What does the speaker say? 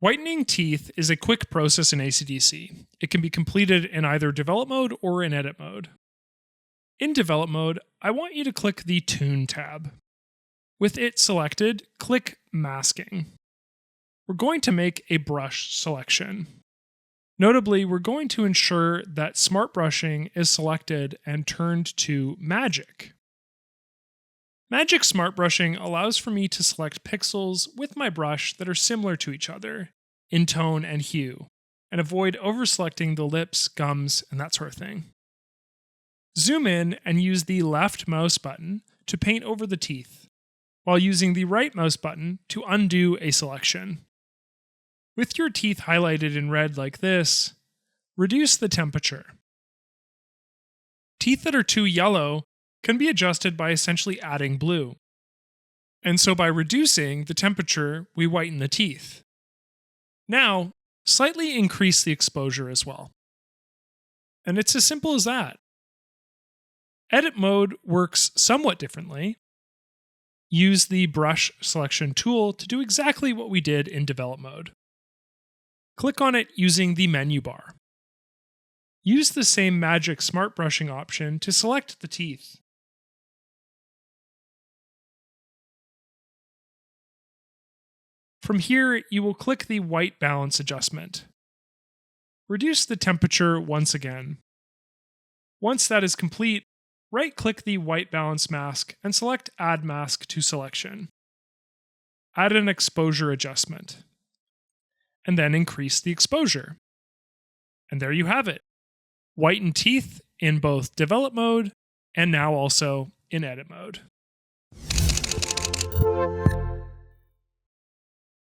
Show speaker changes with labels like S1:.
S1: Whitening teeth is a quick process in ACDSee. It can be completed in either develop mode or in edit mode. In develop mode, I want you to click the Tune tab. With it selected, click Masking. We're going to make a brush selection. Notably, we're going to ensure that Smart Brushing is selected and turned to Magic. Magic Smart Brushing allows for me to select pixels with my brush that are similar to each other in tone and hue, and avoid overselecting the lips, gums, and that sort of thing. Zoom in and use the left mouse button to paint over the teeth, while using the right mouse button to undo a selection. With your teeth highlighted in red like this, reduce the temperature. Teeth that are too yellow can be adjusted by essentially adding blue. And so by reducing the temperature, we whiten the teeth. Now, slightly increase the exposure as well. And it's as simple as that. Edit mode works somewhat differently. Use the brush selection tool to do exactly what we did in develop mode. Click on it using the menu bar. Use the same Magic Smart Brushing option to select the teeth. From here, you will click the white balance adjustment. Reduce the temperature once again. Once that is complete, right-click the white balance mask and select Add Mask to Selection. Add an exposure adjustment. And then increase the exposure. And there you have it. Whiten teeth in both develop mode and now also in edit mode.